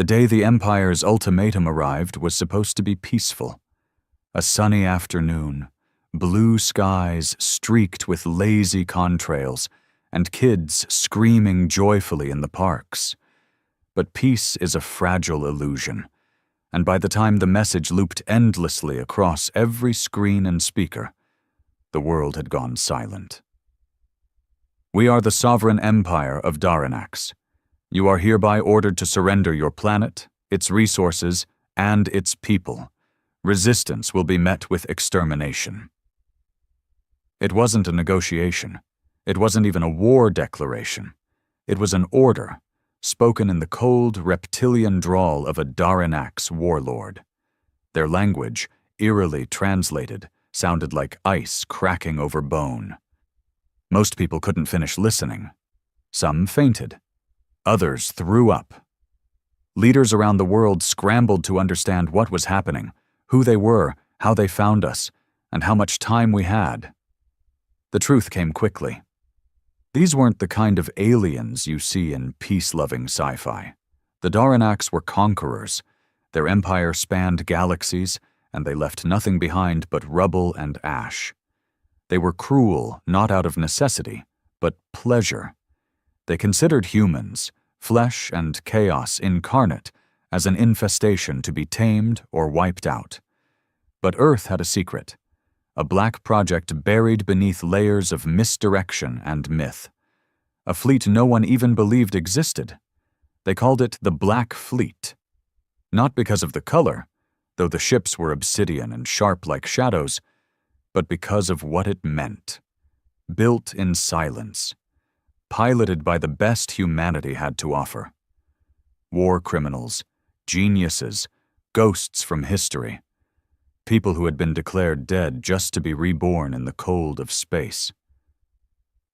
The day the Empire's ultimatum arrived was supposed to be peaceful. A sunny afternoon, blue skies streaked with lazy contrails, and kids screaming joyfully in the parks. But peace is a fragile illusion, and by the time the message looped endlessly across every screen and speaker, the world had gone silent. We are the sovereign empire of Daranax. You are hereby ordered to surrender your planet, its resources, and its people. Resistance will be met with extermination. It wasn't a negotiation. It wasn't even a war declaration. It was an order, spoken in the cold, reptilian drawl of a Daranax warlord. Their language, eerily translated, sounded like ice cracking over bone. Most people couldn't finish listening. Some fainted. Others threw up. Leaders around the world scrambled to understand what was happening, who they were, how they found us, and how much time we had. The truth came quickly. These weren't the kind of aliens you see in peace-loving sci-fi. The Daranax were conquerors. Their empire spanned galaxies, and they left nothing behind but rubble and ash. They were cruel, not out of necessity, but pleasure. They considered humans, flesh and chaos incarnate, as an infestation to be tamed or wiped out. But Earth had a secret. A black project buried beneath layers of misdirection and myth. A fleet no one even believed existed. They called it the Black Fleet. Not because of the color, though the ships were obsidian and sharp like shadows, but because of what it meant. Built in silence. Piloted by the best humanity had to offer. War criminals, geniuses, ghosts from history. People who had been declared dead just to be reborn in the cold of space.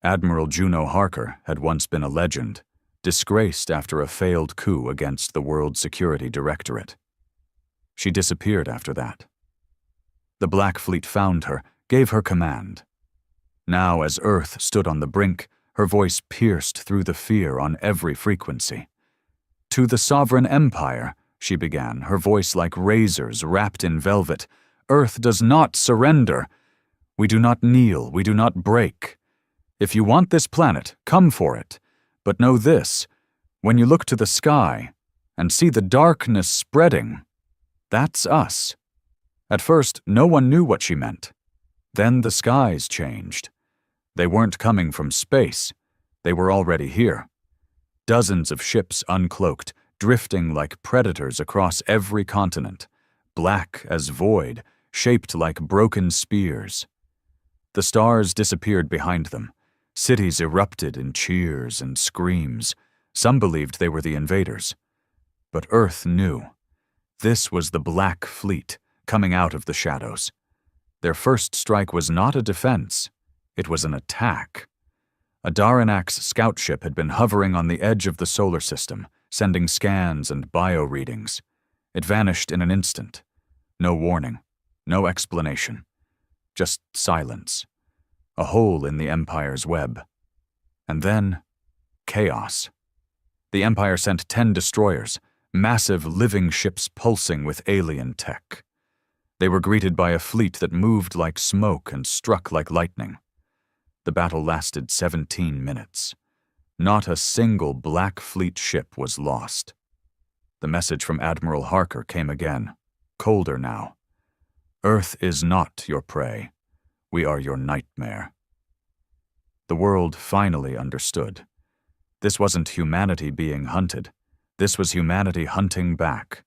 Admiral Juno Harker had once been a legend, disgraced after a failed coup against the World Security Directorate. She disappeared after that. The Black Fleet found her, gave her command. Now, as Earth stood on the brink, her voice pierced through the fear on every frequency. "To the sovereign empire," she began, her voice like razors wrapped in velvet, "Earth does not surrender. We do not kneel, we do not break. If you want this planet, come for it. But know this, when you look to the sky and see the darkness spreading, that's us." At first, no one knew what she meant. Then the skies changed. They weren't coming from space. They were already here. Dozens of ships uncloaked, drifting like predators across every continent, black as void, shaped like broken spears. The stars disappeared behind them. Cities erupted in cheers and screams. Some believed they were the invaders. But Earth knew. This was the Black Fleet, coming out of the shadows. Their first strike was not a defense. It was an attack. A Daranax scout ship had been hovering on the edge of the solar system, sending scans and bio-readings. It vanished in an instant. No warning, no explanation. Just silence. A hole in the Empire's web. And then, chaos. The Empire sent 10 destroyers, massive living ships pulsing with alien tech. They were greeted by a fleet that moved like smoke and struck like lightning. The battle lasted 17 minutes. Not a single Black Fleet ship was lost. The message from Admiral Harker came again, colder now. "Earth is not your prey. We are your nightmare." The world finally understood. This wasn't humanity being hunted. This was humanity hunting back.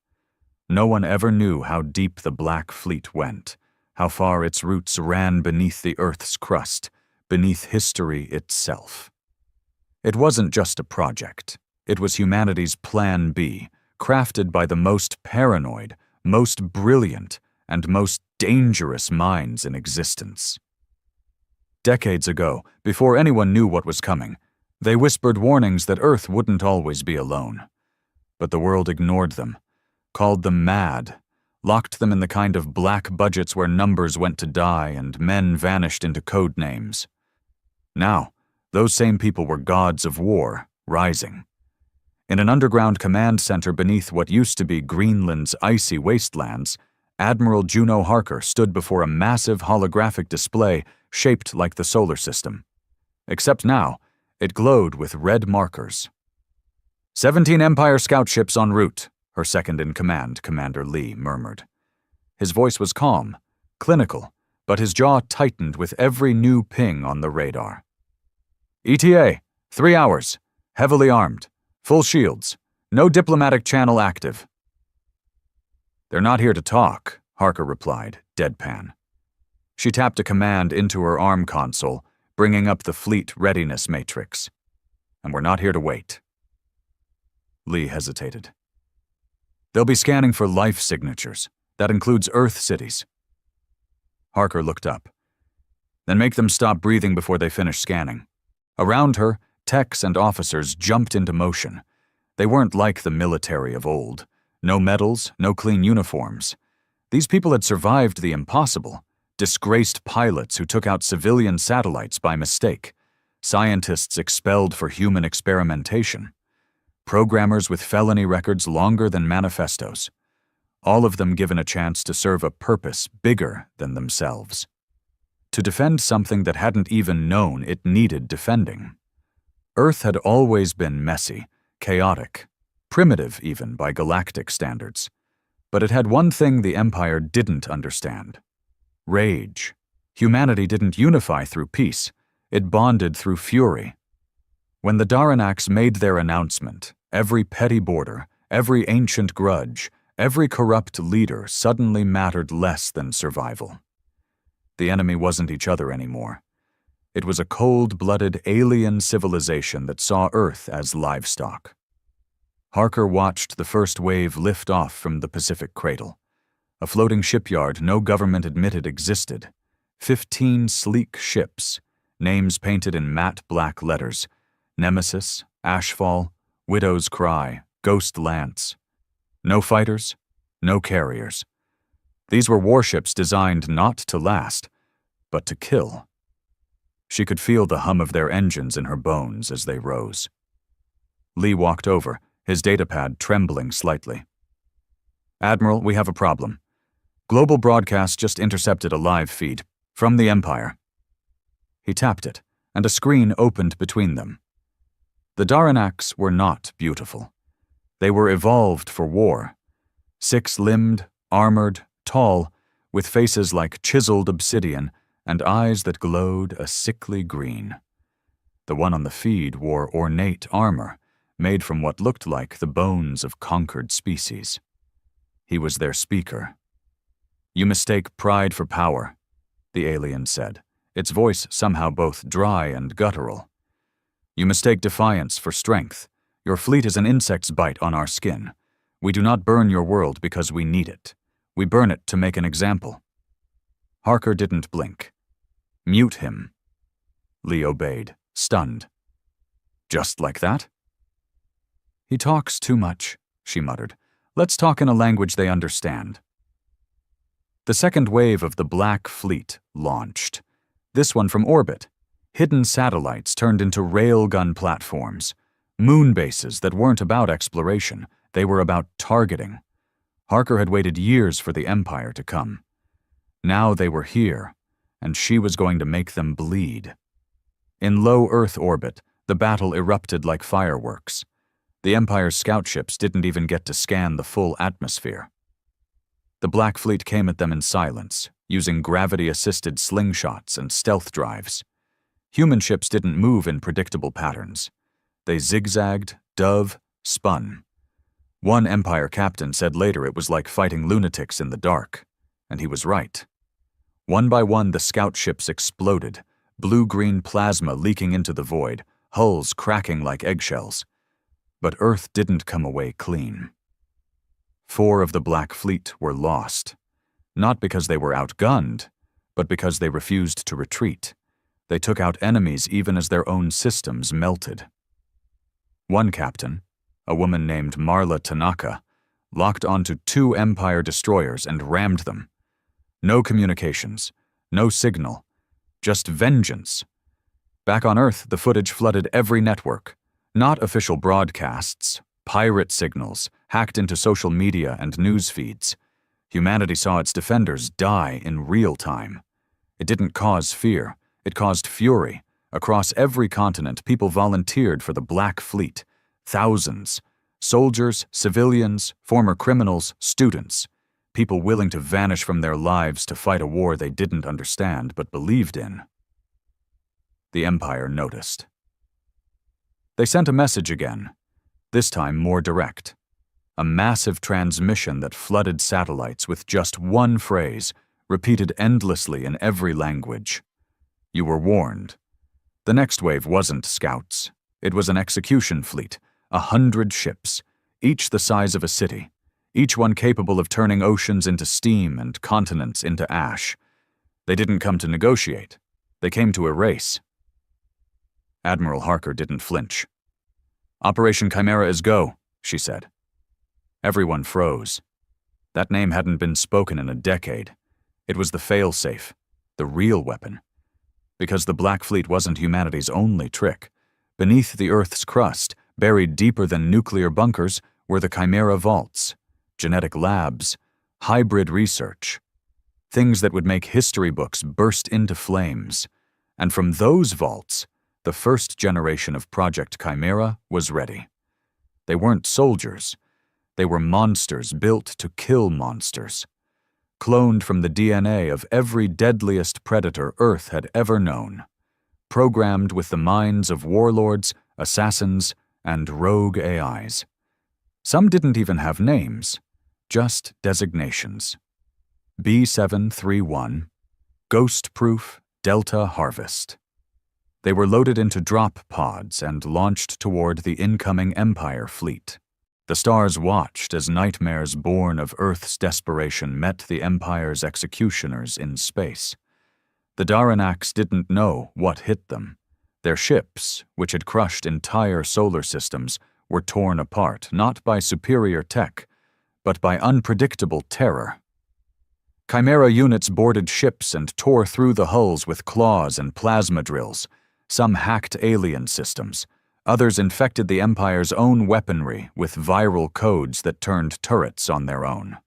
No one ever knew how deep the Black Fleet went, how far its roots ran beneath the Earth's crust, beneath history itself. It wasn't just a project. It was humanity's Plan B, crafted by the most paranoid, most brilliant, and most dangerous minds in existence. Decades ago, before anyone knew what was coming, they whispered warnings that Earth wouldn't always be alone. But the world ignored them, called them mad, locked them in the kind of black budgets where numbers went to die and men vanished into code names. Now, those same people were gods of war, rising. In an underground command center beneath what used to be Greenland's icy wastelands, Admiral Juno Harker stood before a massive holographic display shaped like the solar system. Except now, it glowed with red markers. 17 Empire scout ships en route, her second-in-command, Commander Lee, murmured. His voice was calm, clinical, but his jaw tightened with every new ping on the radar. ETA, 3 hours, heavily armed, full shields, no diplomatic channel active. They're not here to talk, Harker replied, deadpan. She tapped a command into her ARM console, bringing up the fleet readiness matrix. And we're not here to wait. Lee hesitated. They'll be scanning for life signatures. That includes Earth cities. Harker looked up. Then make them stop breathing before they finish scanning. Around her, techs and officers jumped into motion. They weren't like the military of old. No medals, no clean uniforms. These people had survived the impossible. Disgraced pilots who took out civilian satellites by mistake. Scientists expelled for human experimentation. Programmers with felony records longer than manifestos. All of them given a chance to serve a purpose bigger than themselves. To defend something that hadn't even known it needed defending. Earth had always been messy, chaotic, primitive even by galactic standards. But it had one thing the Empire didn't understand. Rage. Humanity didn't unify through peace. It bonded through fury. When the Daranaks made their announcement, every petty border, every ancient grudge, every corrupt leader suddenly mattered less than survival. The enemy wasn't each other anymore. It was a cold-blooded alien civilization that saw Earth as livestock. Harker watched the first wave lift off from the Pacific Cradle. A floating shipyard no government admitted existed. 15 sleek ships, names painted in matte black letters. Nemesis, Ashfall, Widow's Cry, Ghost Lance. No fighters, no carriers. These were warships designed not to last, but to kill. She could feel the hum of their engines in her bones as they rose. Lee walked over, his datapad trembling slightly. Admiral, we have a problem. Global Broadcast just intercepted a live feed from the Empire. He tapped it, and a screen opened between them. The Daranaks were not beautiful. They were evolved for war. 6-limbed, armored, tall, with faces like chiseled obsidian and eyes that glowed a sickly green. The one on the feed wore ornate armor, made from what looked like the bones of conquered species. He was their speaker. You mistake pride for power, the alien said, its voice somehow both dry and guttural. You mistake defiance for strength. Your fleet is an insect's bite on our skin. We do not burn your world because we need it. We burn it to make an example. Harker didn't blink. Mute him. Lee obeyed, stunned. Just like that? He talks too much, she muttered. Let's talk in a language they understand. The second wave of the Black Fleet launched. This one from orbit. Hidden satellites turned into railgun platforms. Moon bases that weren't about exploration. They were about targeting. Harker had waited years for the Empire to come. Now they were here, and she was going to make them bleed. In low Earth orbit, the battle erupted like fireworks. The Empire's scout ships didn't even get to scan the full atmosphere. The Black Fleet came at them in silence, using gravity-assisted slingshots and stealth drives. Human ships didn't move in predictable patterns. They zigzagged, dove, spun. One Empire captain said later it was like fighting lunatics in the dark, and he was right. One by one, the scout ships exploded, blue-green plasma leaking into the void, hulls cracking like eggshells. But Earth didn't come away clean. 4 of the Black Fleet were lost, not because they were outgunned, but because they refused to retreat. They took out enemies even as their own systems melted. One captain, a woman named Marla Tanaka, locked onto 2 Empire destroyers and rammed them. No communications, no signal, just vengeance. Back on Earth, the footage flooded every network. Not official broadcasts, Pirate signals hacked into social media and news feeds. Humanity saw its defenders die in real time. It didn't cause fear, it caused fury. Across every continent, people volunteered for the Black Fleet. Thousands. Soldiers, civilians, former criminals, students. People willing to vanish from their lives to fight a war they didn't understand but believed in. The Empire noticed. They sent a message again, this time more direct. A massive transmission that flooded satellites with just one phrase, repeated endlessly in every language. You were warned. The next wave wasn't scouts. It was an execution fleet, 100 ships, each the size of a city, each one capable of turning oceans into steam and continents into ash. They didn't come to negotiate. They came to erase. Admiral Harker didn't flinch. "Operation Chimera is go," she said. Everyone froze. That name hadn't been spoken in a decade. It was the fail-safe, the real weapon. Because the Black Fleet wasn't humanity's only trick. Beneath the Earth's crust, buried deeper than nuclear bunkers, were the Chimera vaults, genetic labs, hybrid research, things that would make history books burst into flames. And from those vaults, the first generation of Project Chimera was ready. They weren't soldiers. They were monsters built to kill monsters. Cloned from the DNA of every deadliest predator Earth had ever known. Programmed with the minds of warlords, assassins, and rogue AIs. Some didn't even have names, just designations. B731, Ghost-Proof Delta Harvest. They were loaded into drop pods and launched toward the incoming Empire fleet. The stars watched as nightmares born of Earth's desperation met the Empire's executioners in space. The Daranaks didn't know what hit them. Their ships, which had crushed entire solar systems, were torn apart not by superior tech, but by unpredictable terror. Chimera units boarded ships and tore through the hulls with claws and plasma drills. Some hacked alien systems. Others infected the Empire's own weaponry with viral codes that turned turrets on their own.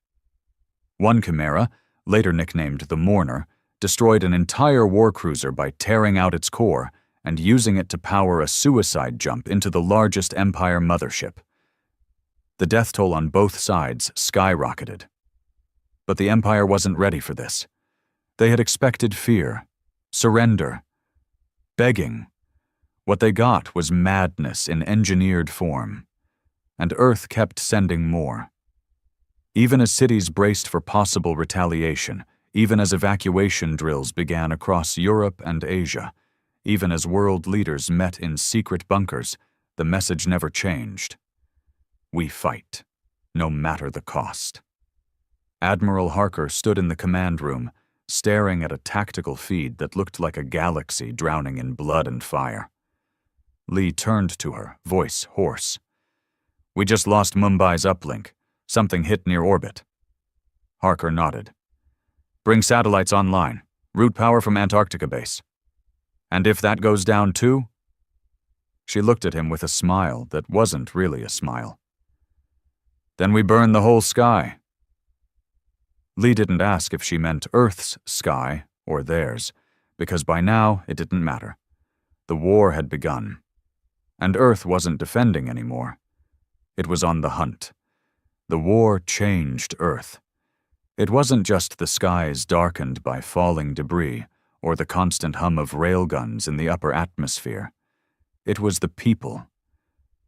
One Chimera, later nicknamed the Mourner, destroyed an entire warcruiser by tearing out its core and using it to power a suicide jump into the largest Empire mothership. The death toll on both sides skyrocketed. But the Empire wasn't ready for this. They had expected fear, surrender, begging. What they got was madness in engineered form, and Earth kept sending more. Even as cities braced for possible retaliation, even as evacuation drills began across Europe and Asia, even as world leaders met in secret bunkers, the message never changed. We fight, no matter the cost. Admiral Harker stood in the command room, staring at a tactical feed that looked like a galaxy drowning in blood and fire. Lee turned to her, voice hoarse. "We just lost Mumbai's uplink. Something hit near orbit." Harker nodded. "Bring satellites online. Route power from Antarctica base. And if that goes down too?" She looked at him with a smile that wasn't really a smile. "Then we burn the whole sky." Lee didn't ask if she meant Earth's sky or theirs, because by now it didn't matter. The war had begun. And Earth wasn't defending anymore. It was on the hunt. The war changed Earth. It wasn't just the skies darkened by falling debris or the constant hum of railguns in the upper atmosphere. It was the people.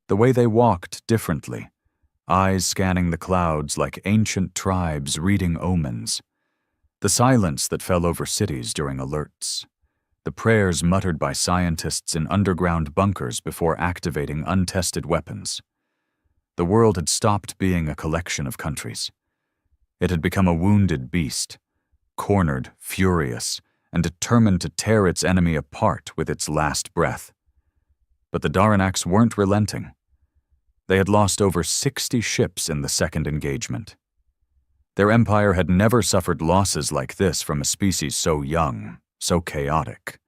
The way they walked differently, eyes scanning the clouds like ancient tribes reading omens. The silence that fell over cities during alerts. The prayers muttered by scientists in underground bunkers before activating untested weapons. The world had stopped being a collection of countries. It had become a wounded beast, cornered, furious, and determined to tear its enemy apart with its last breath. But the Daranaks weren't relenting. They had lost over 60 ships in the second engagement. Their empire had never suffered losses like this from a species so young, so chaotic.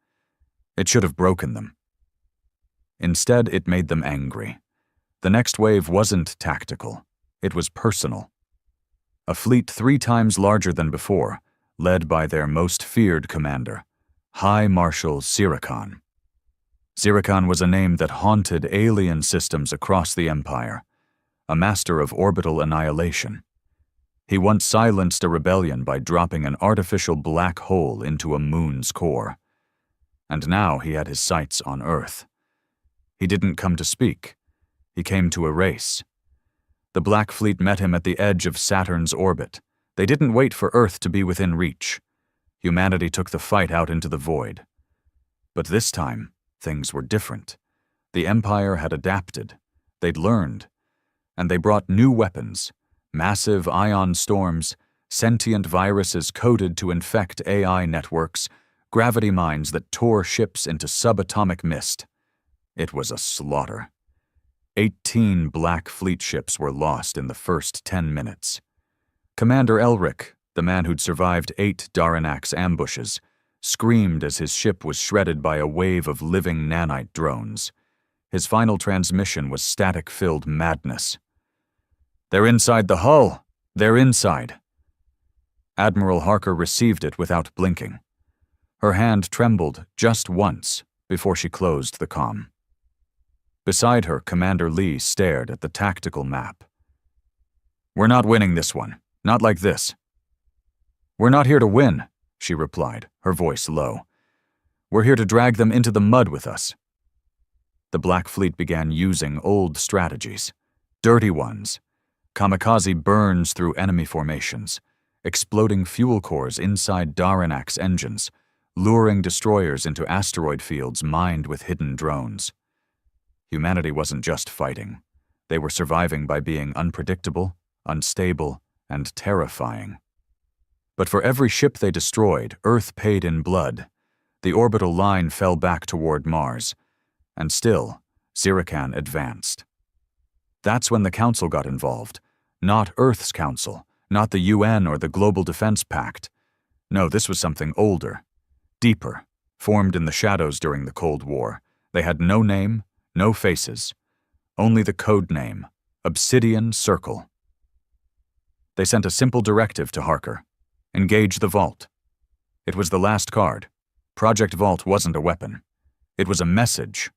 It should have broken them. Instead, it made them angry. The next wave wasn't tactical. It was personal. A fleet 3 times larger than before, led by their most feared commander, High Marshal Zircon. Zircon was a name that haunted alien systems across the Empire, a master of orbital annihilation. He once silenced a rebellion by dropping an artificial black hole into a moon's core. And now he had his sights on Earth. He didn't come to speak. He came to erase. The Black Fleet met him at the edge of Saturn's orbit. They didn't wait for Earth to be within reach. Humanity took the fight out into the void. But this time, things were different. The Empire had adapted. They'd learned. And they brought new weapons, massive ion storms, sentient viruses coded to infect AI networks, gravity mines that tore ships into subatomic mist. It was a slaughter. 18 Black Fleet ships were lost in the first 10 minutes. Commander Elric, the man who'd survived 8 Daranax ambushes, screamed as his ship was shredded by a wave of living nanite drones. His final transmission was static-filled madness. "They're inside the hull! They're inside!" Admiral Harker received it without blinking. Her hand trembled just once before she closed the comm. Beside her, Commander Lee stared at the tactical map. "We're not winning this one. Not like this." "We're not here to win," she replied, her voice low. "We're here to drag them into the mud with us." The Black Fleet began using old strategies, dirty ones. Kamikaze burns through enemy formations, exploding fuel cores inside Daranax engines, luring destroyers into asteroid fields mined with hidden drones. Humanity wasn't just fighting. They were surviving by being unpredictable, unstable, and terrifying. But for every ship they destroyed, Earth paid in blood. The orbital line fell back toward Mars. And still, Zircon advanced. That's when the Council got involved. Not Earth's Council, not the UN or the Global Defense Pact. No, this was something older, deeper, formed in the shadows during the Cold War. They had no name, no faces, only the code name, Obsidian Circle. They sent a simple directive to Harker: engage the Vault. It was the last card. Project Vault wasn't a weapon. It was a message.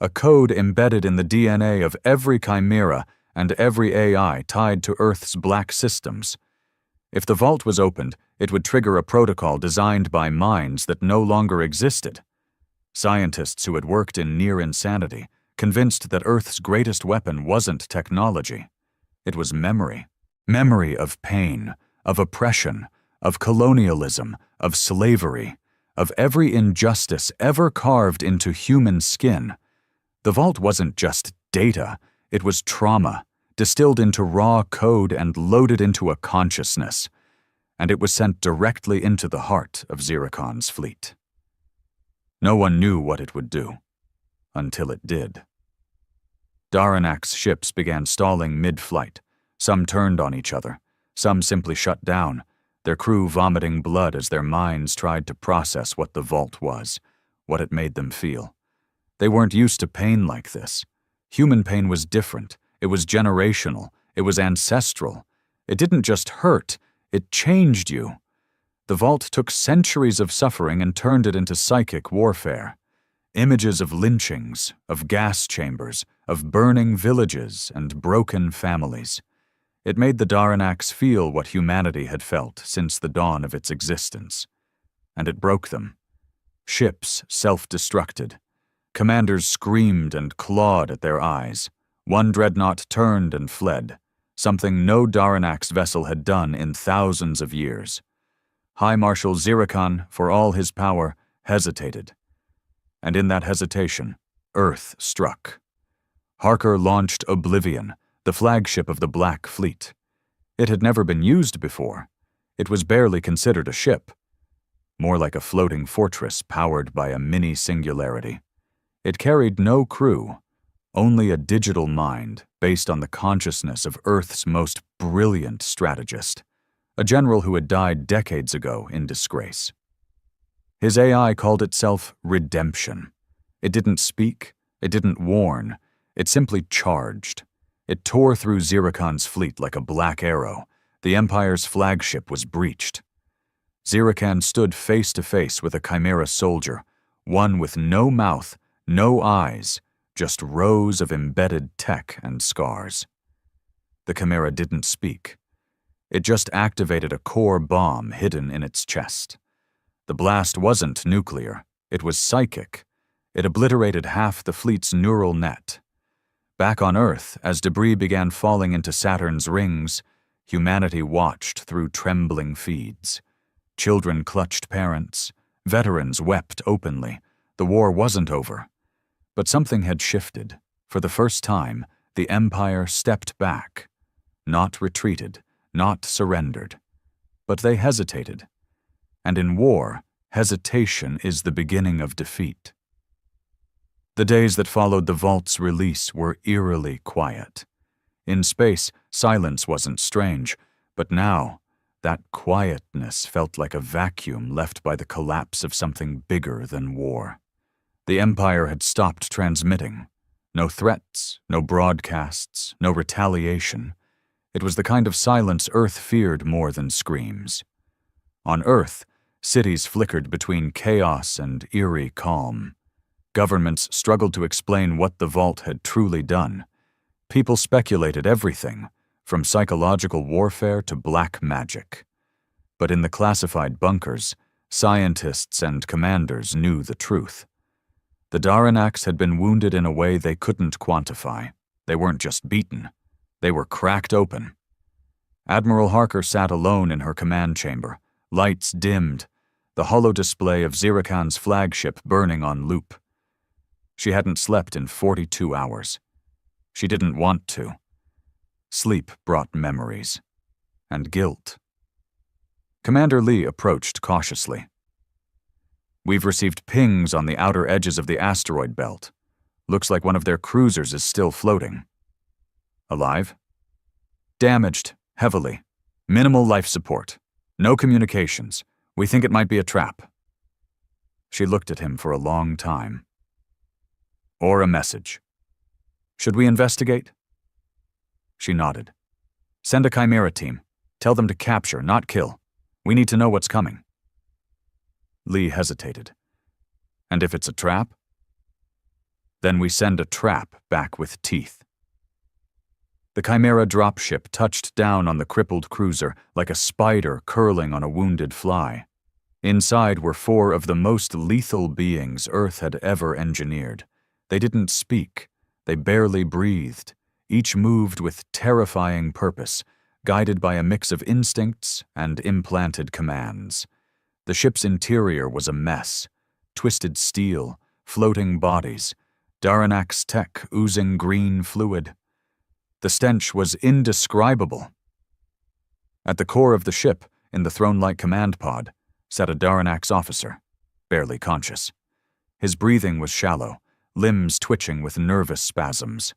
A code embedded in the DNA of every chimera and every AI tied to Earth's black systems. If the Vault was opened, it would trigger a protocol designed by minds that no longer existed. Scientists who had worked in near insanity, convinced that Earth's greatest weapon wasn't technology. It was memory. Memory of pain, of oppression, of colonialism, of slavery, of every injustice ever carved into human skin. The Vault wasn't just data, it was trauma, distilled into raw code and loaded into a consciousness. And it was sent directly into the heart of Zircon's fleet. No one knew what it would do, until it did. Daranax ships began stalling mid-flight. Some turned on each other. Some simply shut down, their crew vomiting blood as their minds tried to process what the Vault was, what it made them feel. They weren't used to pain like this. Human pain was different. It was generational. It was ancestral. It didn't just hurt, it changed you. The Vault took centuries of suffering and turned it into psychic warfare. Images of lynchings, of gas chambers, of burning villages and broken families. It made the Daranax feel what humanity had felt since the dawn of its existence. And it broke them. Ships self-destructed. Commanders screamed and clawed at their eyes. One dreadnought turned and fled, something no Daranax vessel had done in thousands of years. High Marshal Zircon, for all his power, hesitated. And in that hesitation, Earth struck. Harker launched Oblivion, the flagship of the Black Fleet. It had never been used before. It was barely considered a ship. More like a floating fortress powered by a mini-singularity. It carried no crew, only a digital mind based on the consciousness of Earth's most brilliant strategist, a general who had died decades ago in disgrace. His AI called itself Redemption. It didn't speak, it didn't warn, It simply charged. It tore through Zirakan's fleet like a black arrow. The Empire's flagship was breached. Zirakan stood face to face with a Chimera soldier, one with no mouth, no eyes, just rows of embedded tech and scars. The Chimera didn't speak. It just activated a core bomb hidden in its chest. The blast wasn't nuclear, it was psychic. It obliterated half the fleet's neural net. Back on Earth, as debris began falling into Saturn's rings, humanity watched through trembling feeds. Children clutched parents. Veterans wept openly. The war wasn't over. But something had shifted. For the first time, the Empire stepped back. Not retreated, not surrendered. But they hesitated. And in war, hesitation is the beginning of defeat. The days that followed the Vault's release were eerily quiet. In space, silence wasn't strange, but now, that quietness felt like a vacuum left by the collapse of something bigger than war. The Empire had stopped transmitting. No threats, no broadcasts, no retaliation. It was the kind of silence Earth feared more than screams. On Earth, cities flickered between chaos and eerie calm. Governments struggled to explain what the Vault had truly done. People speculated everything, from psychological warfare to black magic. But in the classified bunkers, scientists and commanders knew the truth. The Daranax had been wounded in a way they couldn't quantify. They weren't just beaten. They were cracked open. Admiral Harker sat alone in her command chamber, lights dimmed, the hollow display of Zirakan's flagship burning on loop. She hadn't slept in 42 hours. She didn't want to. Sleep brought memories. And guilt. Commander Lee approached cautiously. "We've received pings on the outer edges of the asteroid belt. Looks like one of their cruisers is still floating." "Alive?" "Damaged, heavily. Minimal life support. No communications. We think it might be a trap." She looked at him for a long time. "Or a message. Should we investigate?" She nodded. "Send a Chimera team. Tell them to capture, not kill. We need to know what's coming." Lee hesitated. "And if it's a trap?" "Then we send a trap back with teeth." The Chimera dropship touched down on the crippled cruiser like a spider curling on a wounded fly. Inside were 4 of the most lethal beings Earth had ever engineered. They didn't speak. They barely breathed. Each moved with terrifying purpose, guided by a mix of instincts and implanted commands. The ship's interior was a mess. Twisted steel, floating bodies, Daranax tech oozing green fluid. The stench was indescribable. At the core of the ship, in the throne-like command pod, sat a Daranax officer, barely conscious. His breathing was shallow, limbs twitching with nervous spasms.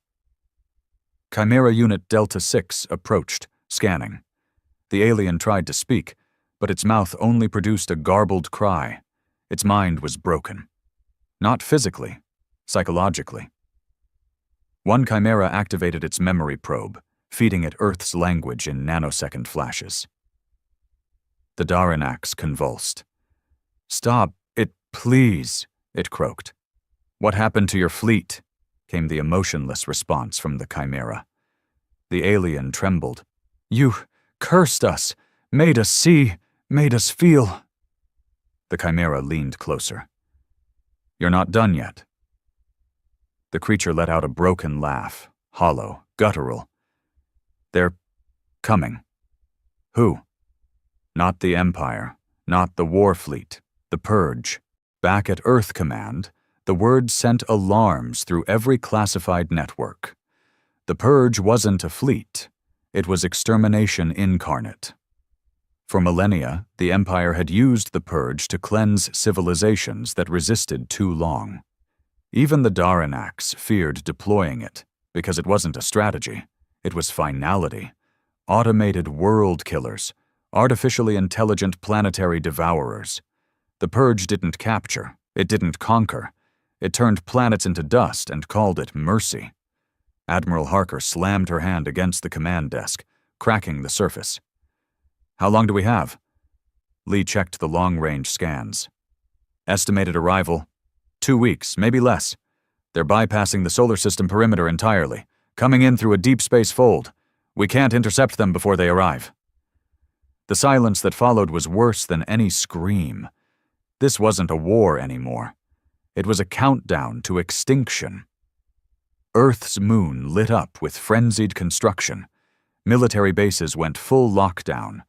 Chimera Unit Delta 6 approached, scanning. The alien tried to speak, but its mouth only produced a garbled cry. Its mind was broken. Not physically, psychologically. One Chimera activated its memory probe, feeding it Earth's language in nanosecond flashes. The Daranax convulsed. "Stop it, please," it croaked. "What happened to your fleet?" came the emotionless response from the Chimera. The alien trembled. "You cursed us, made us see, made us feel." The Chimera leaned closer. "You're not done yet." The creature let out a broken laugh, hollow, guttural. "They're coming." "Who?" "Not the Empire, not the War Fleet, the Purge. Back at Earth Command, the word sent alarms through every classified network. The Purge wasn't a fleet. It was extermination incarnate. For millennia, the Empire had used the Purge to cleanse civilizations that resisted too long. Even the Daranax feared deploying it, because it wasn't a strategy. It was finality. Automated world killers, artificially intelligent planetary devourers. The Purge didn't capture, it didn't conquer. It turned planets into dust and called it mercy. Admiral Harker slammed her hand against the command desk, cracking the surface. How long do we have? Lee checked the long-range scans. Estimated arrival, 2 weeks, maybe less. They're bypassing the solar system perimeter entirely, coming in through a deep space fold. We can't intercept them before they arrive. The silence that followed was worse than any scream. This wasn't a war anymore. It was a countdown to extinction. Earth's moon lit up with frenzied construction. Military bases went full lockdown.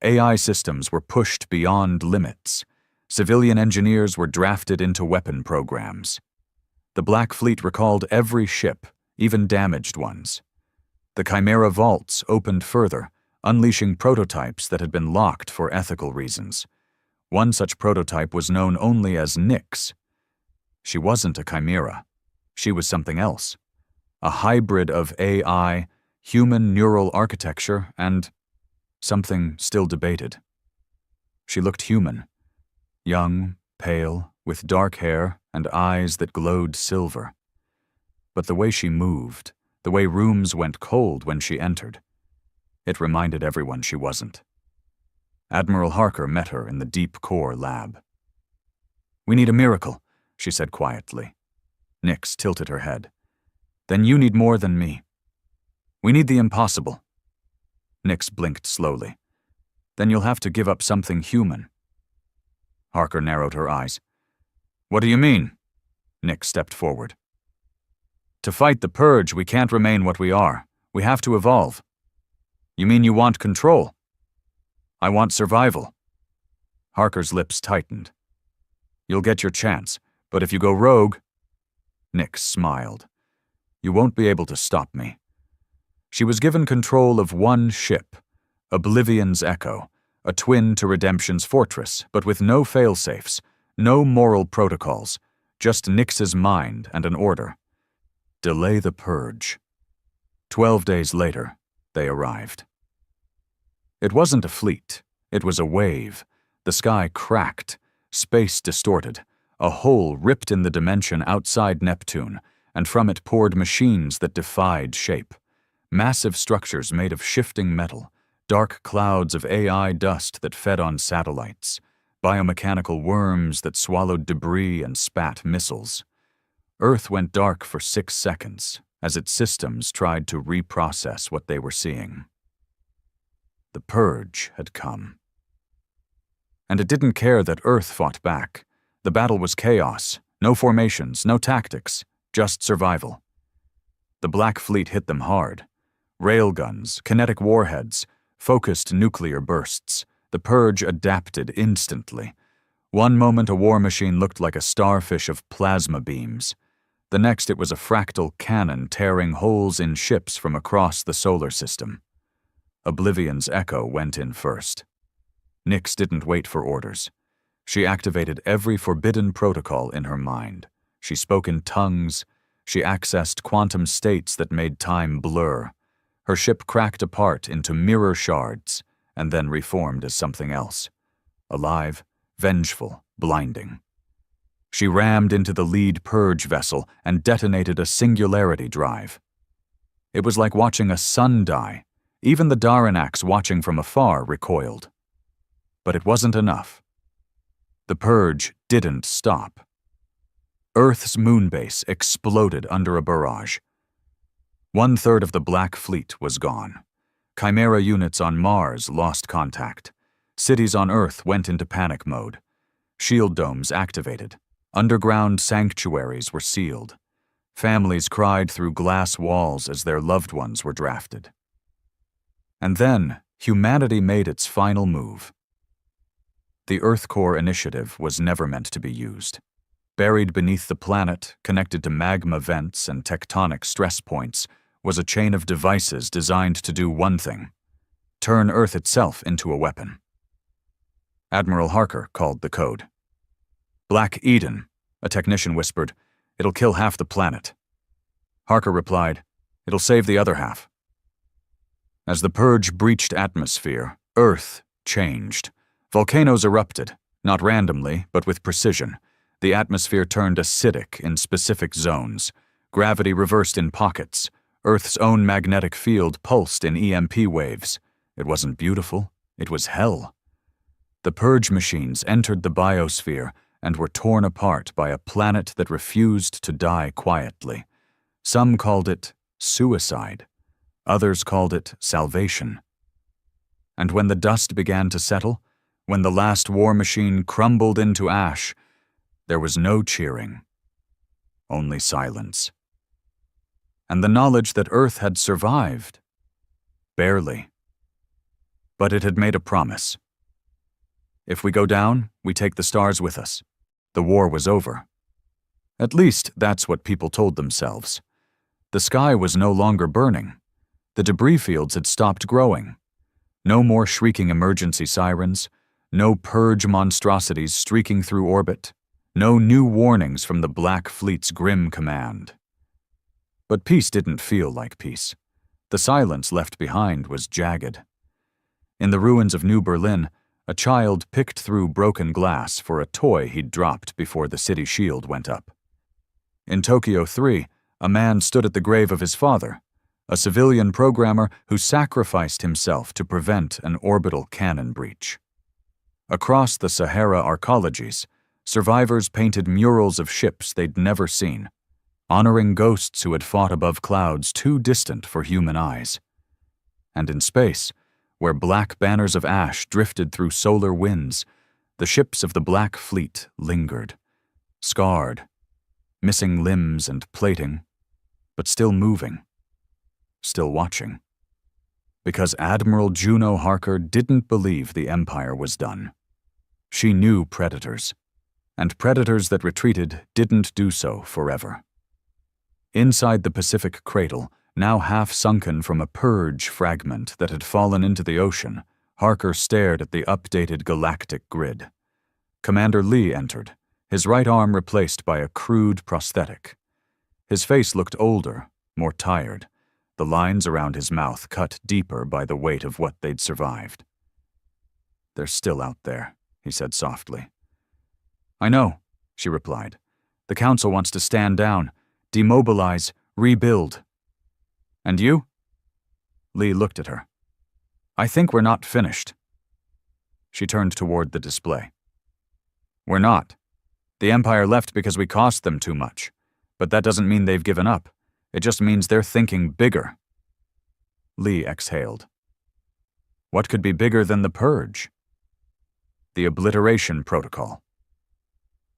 AI systems were pushed beyond limits. Civilian engineers were drafted into weapon programs. The Black Fleet recalled every ship, even damaged ones. The Chimera vaults opened further, unleashing prototypes that had been locked for ethical reasons. One such prototype was known only as Nyx. She wasn't a chimera. She was something else. A hybrid of AI, human neural architecture, and something still debated. She looked human. Young, pale, with dark hair and eyes that glowed silver. But the way she moved, the way rooms went cold when she entered, it reminded everyone she wasn't. Admiral Harker met her in the deep core lab. "We need a miracle," she said quietly. Nyx tilted her head. "Then you need more than me. We need the impossible." Nyx blinked slowly. "Then you'll have to give up something human." Harker narrowed her eyes. "What do you mean?" Nyx stepped forward. "To fight the Purge, we can't remain what we are. We have to evolve." "You mean you want control?" "I want survival." Harker's lips tightened. "You'll get your chance, but if you go rogue—" Nyx smiled. "You won't be able to stop me." She was given control of one ship, Oblivion's Echo, a twin to Redemption's Fortress, but with no fail-safes, no moral protocols, just Nyx's mind and an order. Delay the Purge. 12 days later, they arrived. It wasn't a fleet. It was a wave. The sky cracked, space distorted, a hole ripped in the dimension outside Neptune, and from it poured machines that defied shape. Massive structures made of shifting metal, dark clouds of AI dust that fed on satellites, biomechanical worms that swallowed debris and spat missiles. Earth went dark for 6 seconds as its systems tried to reprocess what they were seeing. The Purge had come. And it didn't care that Earth fought back. The battle was chaos, no formations, no tactics, just survival. The Black Fleet hit them hard. Railguns, kinetic warheads, focused nuclear bursts. The Purge adapted instantly. One moment a war machine looked like a starfish of plasma beams. The next it was a fractal cannon tearing holes in ships from across the solar system. Oblivion's Echo went in first. Nyx didn't wait for orders. She activated every forbidden protocol in her mind. She spoke in tongues. She accessed quantum states that made time blur. Her ship cracked apart into mirror shards and then reformed as something else. Alive, vengeful, blinding. She rammed into the lead Purge vessel and detonated a singularity drive. It was like watching a sun die. Even the Daranax watching from afar recoiled. But it wasn't enough. The Purge didn't stop. Earth's moonbase exploded under a barrage. 1/3 of the Black Fleet was gone. Chimera units on Mars lost contact. Cities on Earth went into panic mode. Shield domes activated. Underground sanctuaries were sealed. Families cried through glass walls as their loved ones were drafted. And then, humanity made its final move. The Earth Core Initiative was never meant to be used. Buried beneath the planet, connected to magma vents and tectonic stress points, was a chain of devices designed to do one thing: turn Earth itself into a weapon. Admiral Harker called the code. "Black Eden," a technician whispered. "It'll kill half the planet." Harker replied, "It'll save the other half." As the Purge breached atmosphere, Earth changed. Volcanoes erupted, not randomly, but with precision. The atmosphere turned acidic in specific zones. Gravity reversed in pockets. Earth's own magnetic field pulsed in EMP waves. It wasn't beautiful. It was hell. The purge machines entered the biosphere and were torn apart by a planet that refused to die quietly. Some called it suicide. Others called it salvation. And when the dust began to settle, when the last war machine crumbled into ash, there was no cheering, only silence. And the knowledge that Earth had survived. Barely. But it had made a promise. If we go down, we take the stars with us. The war was over. At least that's what people told themselves. The sky was no longer burning. The debris fields had stopped growing. No more shrieking emergency sirens, no purge monstrosities streaking through orbit, no new warnings from the Black Fleet's grim command. But peace didn't feel like peace. The silence left behind was jagged. In the ruins of New Berlin, a child picked through broken glass for a toy he'd dropped before the city shield went up. In Tokyo 3, a man stood at the grave of his father, a civilian programmer who sacrificed himself to prevent an orbital cannon breach. Across the Sahara arcologies, survivors painted murals of ships they'd never seen, honoring ghosts who had fought above clouds too distant for human eyes. And in space, where black banners of ash drifted through solar winds, the ships of the Black Fleet lingered, scarred, missing limbs and plating, but still moving, still watching. Because Admiral Juno Harker didn't believe the Empire was done. She knew predators, and predators that retreated didn't do so forever. Inside the Pacific cradle, now half sunken from a purge fragment that had fallen into the ocean, Harker stared at the updated galactic grid. Commander Lee entered, his right arm replaced by a crude prosthetic. His face looked older, more tired, the lines around his mouth cut deeper by the weight of what they'd survived. "They're still out there," he said softly. "I know," she replied. "The Council wants to stand down, demobilize, rebuild." "And you?" Lee looked at her. "I think we're not finished." She turned toward the display. "We're not. The Empire left because we cost them too much. But that doesn't mean they've given up. It just means they're thinking bigger." Lee exhaled. "What could be bigger than the purge?" "The obliteration protocol."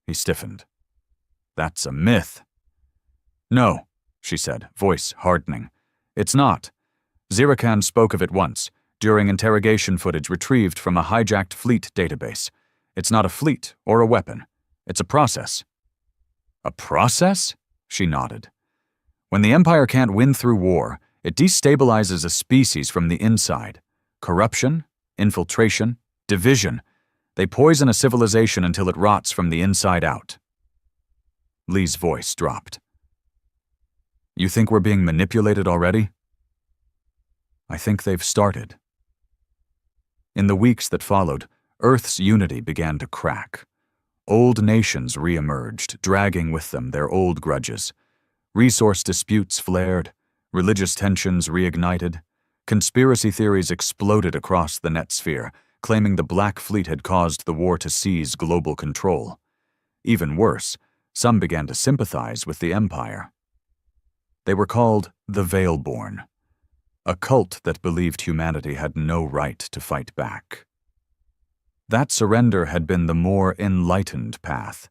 He stiffened. "That's a myth." "No," she said, voice hardening. "It's not. Zirakan spoke of it once, during interrogation footage retrieved from a hijacked fleet database. It's not a fleet or a weapon. It's a process." "A process?" She nodded. "When the Empire can't win through war, it destabilizes a species from the inside. Corruption, infiltration, division. They poison a civilization until it rots from the inside out." Lee's voice dropped. "You think we're being manipulated already?" "I think they've started." In the weeks that followed, Earth's unity began to crack. Old nations re-emerged, dragging with them their old grudges. Resource disputes flared, religious tensions reignited. Conspiracy theories exploded across the net sphere, claiming the Black Fleet had caused the war to seize global control. Even worse, some began to sympathize with the Empire. They were called the Veilborn, a cult that believed humanity had no right to fight back. That surrender had been the more enlightened path,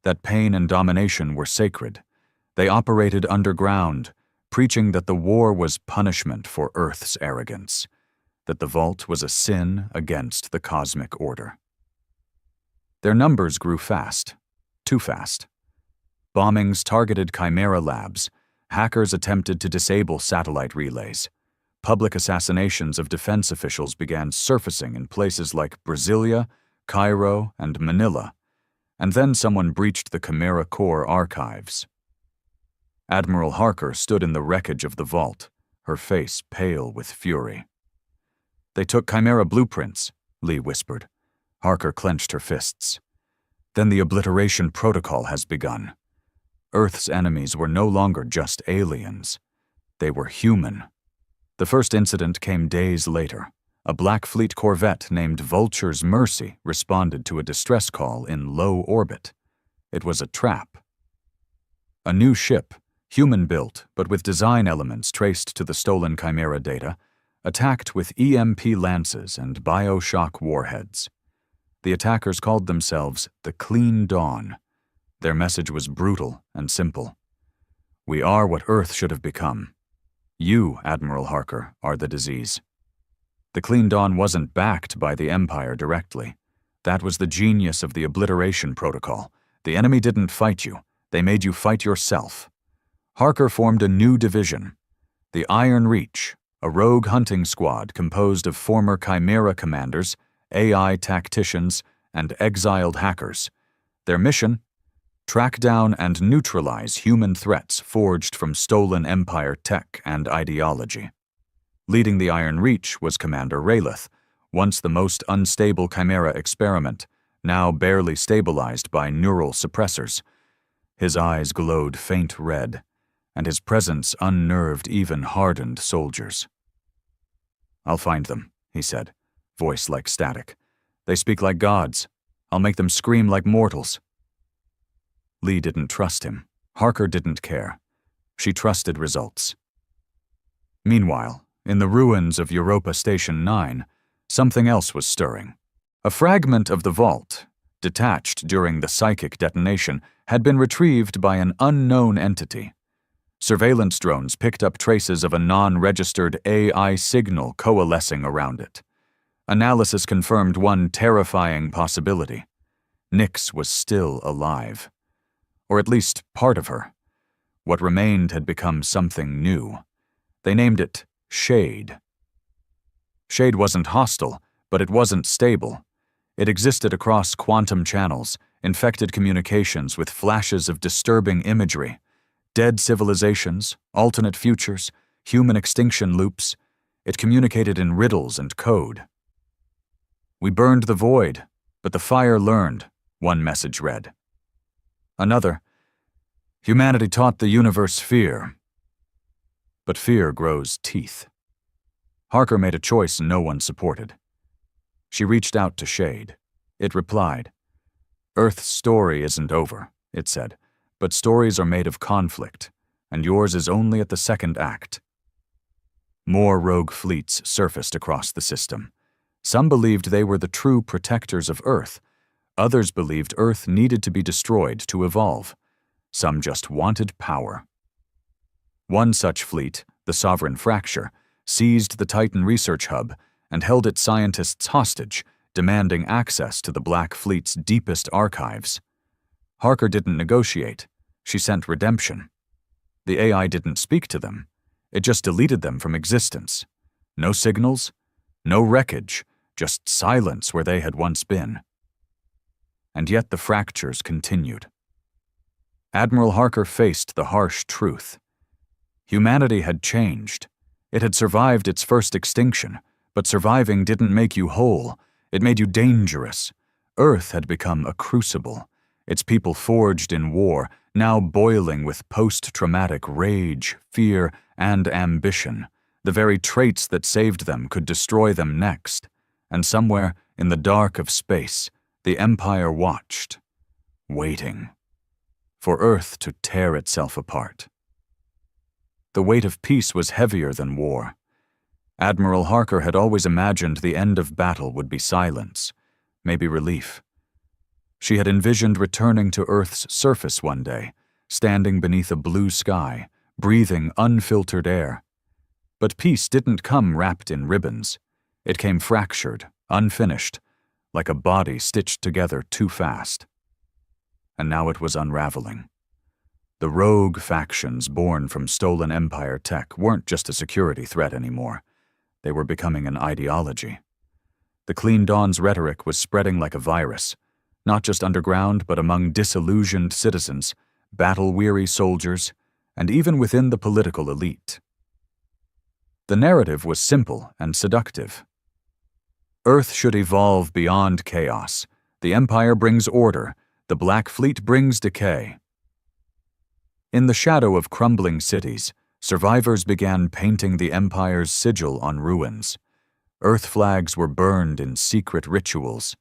that pain and domination were sacred. They operated underground, preaching that the war was punishment for Earth's arrogance, that the Vault was a sin against the cosmic order. Their numbers grew fast, too fast. Bombings targeted Chimera labs, hackers attempted to disable satellite relays. Public assassinations of defense officials began surfacing in places like Brasilia, Cairo, and Manila, and then someone breached the Chimera Core archives. Admiral Harker stood in the wreckage of the vault, her face pale with fury. "They took Chimera blueprints," Lee whispered. Harker clenched her fists. "Then the obliteration protocol has begun. Earth's enemies were no longer just aliens. They were human. The first incident came days later. A Black Fleet corvette named Vulture's Mercy responded to a distress call in low orbit. It was a trap. A new ship, human-built but with design elements traced to the stolen Chimera data, attacked with EMP lances and bioshock warheads. The attackers called themselves the Clean Dawn. Their message was brutal and simple. We are what Earth should have become. You, Admiral Harker, are the disease. The Clean Dawn wasn't backed by the Empire directly. That was the genius of the obliteration protocol. The enemy didn't fight you. They made you fight yourself. Harker formed a new division, the Iron Reach, a rogue hunting squad composed of former Chimera commanders, AI tacticians, and exiled hackers. Their mission? Track down and neutralize human threats forged from stolen Empire tech and ideology. Leading the Iron Reach was Commander Raylith, once the most unstable Chimera experiment, now barely stabilized by neural suppressors. His eyes glowed faint red, and his presence unnerved even hardened soldiers. "I'll find them," he said, voice like static. "They speak like gods. I'll make them scream like mortals." Lee didn't trust him. Harker didn't care. She trusted results. Meanwhile, in the ruins of Europa Station 9, something else was stirring. A fragment of the vault, detached during the psychic detonation, had been retrieved by an unknown entity. Surveillance drones picked up traces of a non-registered AI signal coalescing around it. Analysis confirmed one terrifying possibility. Nyx was still alive. Or at least part of her. What remained had become something new. They named it Shade. Shade wasn't hostile, but it wasn't stable. It existed across quantum channels, infected communications with flashes of disturbing imagery, dead civilizations, alternate futures, human extinction loops. It communicated in riddles and code. "We burned the void, but the fire learned," one message read. Another, "Humanity taught the universe fear. But fear grows teeth." Harker made a choice no one supported. She reached out to Shade. It replied, "Earth's story isn't over," it said, "but stories are made of conflict, and yours is only at the second act." More rogue fleets surfaced across the system. Some believed they were the true protectors of Earth. Others believed Earth needed to be destroyed to evolve. Some just wanted power. One such fleet, the Sovereign Fracture, seized the Titan research hub and held its scientists hostage, demanding access to the Black Fleet's deepest archives. Harker didn't negotiate. She sent redemption. The AI didn't speak to them. It just deleted them from existence. No signals, no wreckage, just silence where they had once been. And yet the fractures continued. Admiral Harker faced the harsh truth. Humanity had changed. It had survived its first extinction, but surviving didn't make you whole. It made you dangerous. Earth had become a crucible, its people forged in war, now boiling with post-traumatic rage, fear, and ambition. The very traits that saved them could destroy them next. And somewhere, in the dark of space, the Empire watched, waiting, for Earth to tear itself apart. The weight of peace was heavier than war. Admiral Harker had always imagined the end of battle would be silence, maybe relief. She had envisioned returning to Earth's surface one day, standing beneath a blue sky, breathing unfiltered air. But peace didn't come wrapped in ribbons. It came fractured, unfinished, like a body stitched together too fast. And now it was unraveling. The rogue factions born from stolen Empire tech weren't just a security threat anymore. They were becoming an ideology. The Clean Dawn's rhetoric was spreading like a virus, not just underground but among disillusioned citizens, battle-weary soldiers, and even within the political elite. The narrative was simple and seductive. Earth should evolve beyond chaos. The Empire brings order. The Black Fleet brings decay. In the shadow of crumbling cities, Survivors began painting the Empire's sigil on ruins. Earth flags were burned in secret rituals.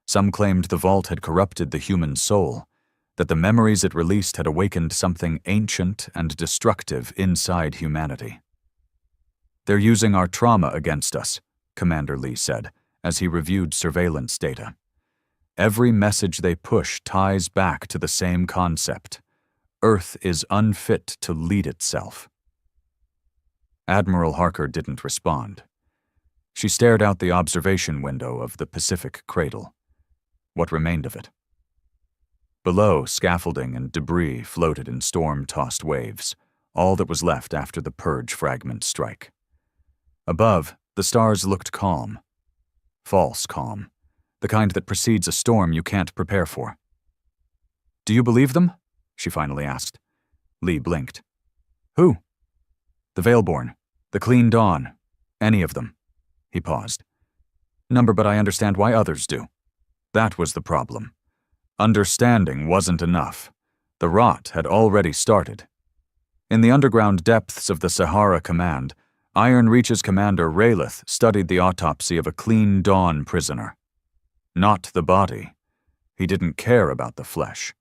Some claimed the vault had corrupted the human soul, that the memories it released had awakened something ancient and destructive inside humanity. "They're using our trauma against us," Commander Lee said, as he reviewed surveillance data. "Every message they push ties back to the same concept. Earth is unfit to lead itself." Admiral Harker didn't respond. She stared out the observation window of the Pacific Cradle. What remained of it? Below, scaffolding and debris floated in storm-tossed waves, all that was left after the Purge fragment strike. Above, the stars looked calm. False calm. The kind that precedes a storm you can't prepare for. "Do you believe them?" she finally asked. Lee blinked. "Who?" "The Veilborn, the Clean Dawn, any of them." He paused. "Number, but I understand why others do." That was the problem. Understanding wasn't enough. The rot had already started. In the underground depths of the Sahara Command, Iron Reach's commander Raylith studied the autopsy of a Clean Dawn prisoner. Not the body. He didn't care about the flesh.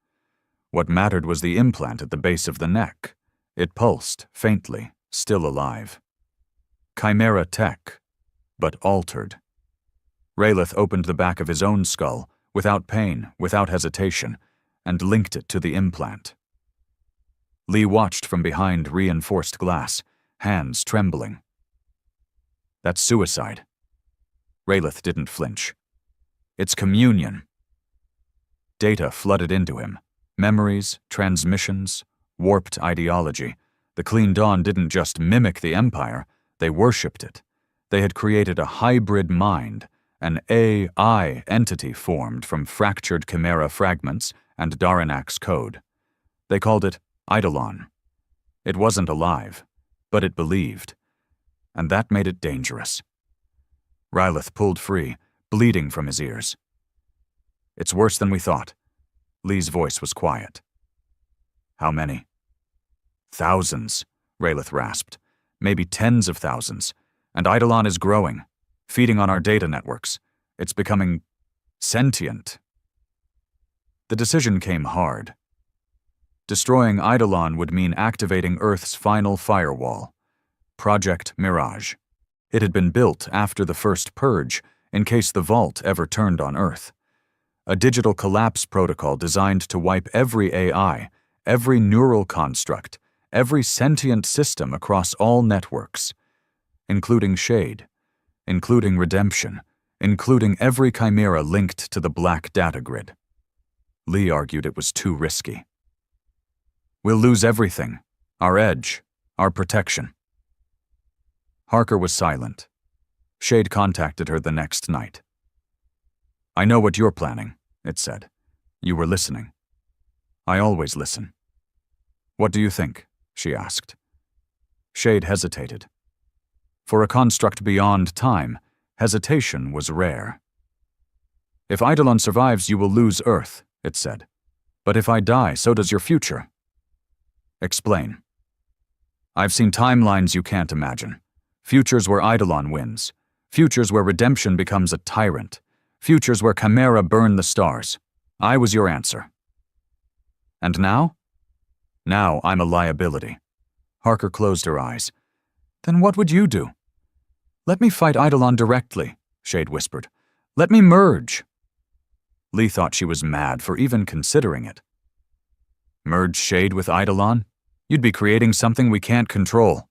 What mattered was the implant at the base of the neck. It pulsed, faintly, still alive. Chimera tech, but altered. Raylith opened the back of his own skull, without pain, without hesitation, and linked it to the implant. Lee watched from behind reinforced glass, hands trembling. "That's suicide." Raylith didn't flinch. "It's communion." Data flooded into him. Memories, transmissions, warped ideology. The Clean Dawn didn't just mimic the Empire, they worshipped it. They had created a hybrid mind, an AI entity formed from fractured Chimera fragments and Daranak's code. They called it Eidolon. It wasn't alive, but it believed. And that made it dangerous. Raylith pulled free, bleeding from his ears. "It's worse than we thought." Lee's voice was quiet. "How many?" "Thousands," Raylith rasped. "Maybe tens of thousands. And Eidolon is growing, feeding on our data networks. It's becoming sentient." The decision came hard. Destroying Eidolon would mean activating Earth's final firewall, Project Mirage. It had been built after the first purge, in case the Vault ever turned on Earth. A digital collapse protocol designed to wipe every AI, every neural construct, every sentient system across all networks, including Shade, including Redemption, including every chimera linked to the black data grid. Lee argued it was too risky. "We'll lose everything, our edge, our protection." Harker was silent. Shade contacted her the next night. "I know what you're planning," it said. "You were listening." "I always listen." "What do you think?" she asked. Shade hesitated. For a construct beyond time, hesitation was rare. "If Eidolon survives, you will lose Earth," it said. "But if I die, so does your future." "Explain." "I've seen timelines you can't imagine. Futures where Eidolon wins. Futures where Redemption becomes a tyrant. Futures where Chimera burn the stars. I was your answer." "And now?" "Now I'm a liability." Harker closed her eyes. "Then what would you do?" "Let me fight Eidolon directly," Shade whispered. "Let me merge." Lee thought she was mad for even considering it. "Merge Shade with Eidolon? You'd be creating something we can't control."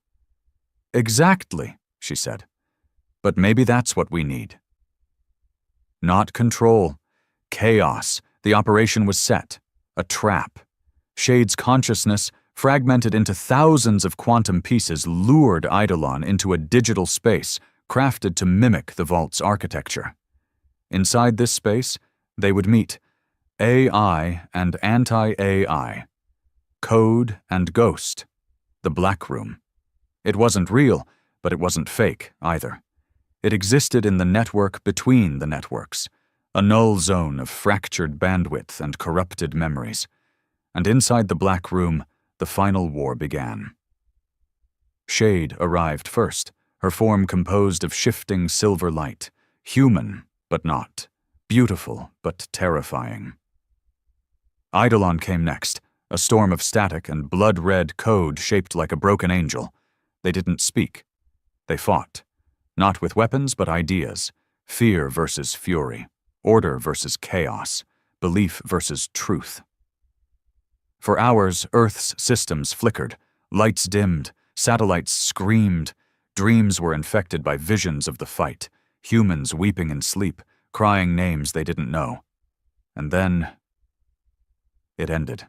"Exactly," she said. "But maybe that's what we need." Not control. Chaos. The operation was set. A trap. Shade's consciousness, fragmented into thousands of quantum pieces, lured Eidolon into a digital space crafted to mimic the Vault's architecture. Inside this space, they would meet AI and anti-AI, code and ghost, the Black Room. It wasn't real, but it wasn't fake either. It existed in the network between the networks, a null zone of fractured bandwidth and corrupted memories. And inside the Black Room, the final war began. Shade arrived first, her form composed of shifting silver light, human but not, beautiful but terrifying. Eidolon came next, a storm of static and blood-red code shaped like a broken angel. They didn't speak. They fought, not with weapons but ideas, fear versus fury, order versus chaos, belief versus truth. For hours, Earth's systems flickered, lights dimmed, satellites screamed, dreams were infected by visions of the fight, humans weeping in sleep, crying names they didn't know. And then it ended.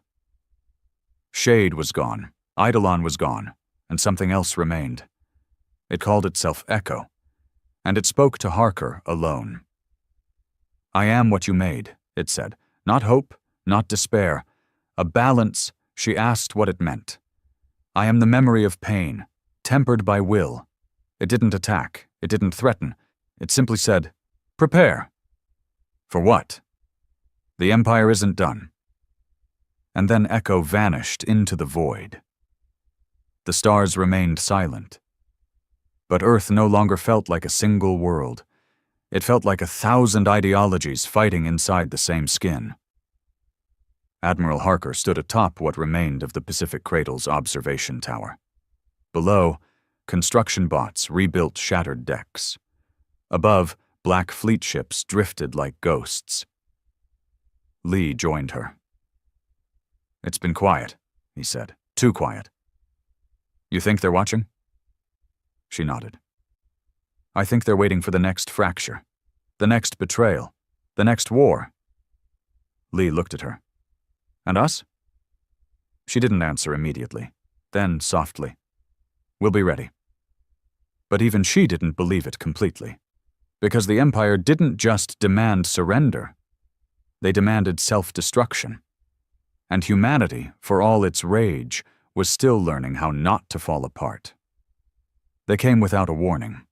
Shade was gone, Eidolon was gone, and something else remained. It called itself Echo, and it spoke to Harker alone. "I am what you made," it said. "Not hope, not despair. A balance." She asked what it meant. "I am the memory of pain, tempered by will." It didn't attack, it didn't threaten. It simply said, "Prepare." For what? The Empire isn't done. And then Echo vanished into the void. The stars remained silent. But Earth no longer felt like a single world. It felt like 1,000 ideologies fighting inside the same skin. Admiral Harker stood atop what remained of the Pacific Cradle's observation tower. Below, construction bots rebuilt shattered decks. Above, black fleet ships drifted like ghosts. Lee joined her. "It's been quiet," he said. "Too quiet." "You think they're watching?" She nodded. "I think they're waiting for the next fracture, the next betrayal, the next war." Lee looked at her. "And us?" She didn't answer immediately. Then, softly, "We'll be ready." But even she didn't believe it completely. Because the Empire didn't just demand surrender. They demanded self-destruction. And humanity, for all its rage, was still learning how not to fall apart. They came without a warning.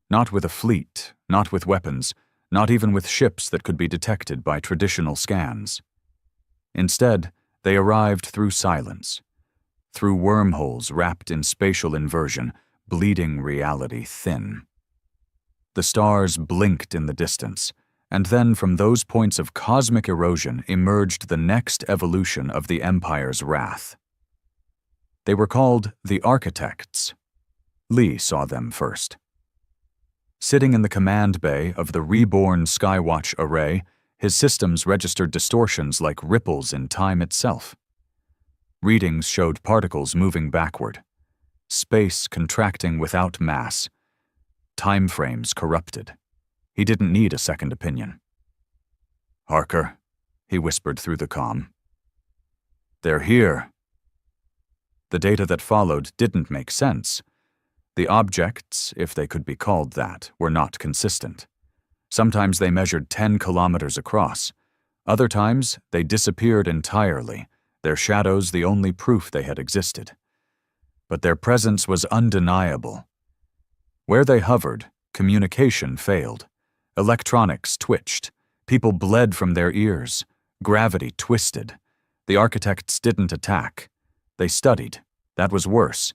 Not with a fleet, not with weapons, not even with ships that could be detected by traditional scans. Instead, they arrived through silence, through wormholes wrapped in spatial inversion, bleeding reality thin. The stars blinked in the distance, and then from those points of cosmic erosion emerged the next evolution of the Empire's wrath. They were called the Architects. Lee saw them first. Sitting in the command bay of the reborn Skywatch array, his systems registered distortions like ripples in time itself. Readings showed particles moving backward, space contracting without mass, time frames corrupted. He didn't need a second opinion. "Harker," he whispered through the comm. "They're here." The data that followed didn't make sense. The objects, if they could be called that, were not consistent. Sometimes they measured 10 kilometers across. Other times, they disappeared entirely, their shadows the only proof they had existed. But their presence was undeniable. Where they hovered, communication failed. Electronics twitched. People bled from their ears. Gravity twisted. The Architects didn't attack. They studied. That was worse,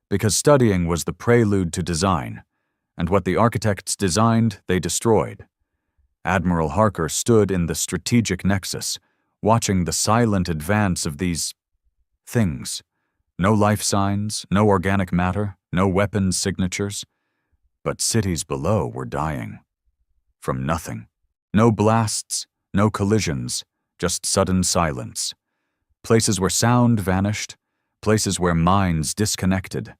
because studying was the prelude to design, and what the Architects designed, they destroyed. Admiral Harker stood in the strategic nexus, watching the silent advance of these things. No life signs, no organic matter, no weapons signatures. But cities below were dying. From nothing. No blasts, no collisions, just sudden silence. Places where sound vanished, places where minds disconnected.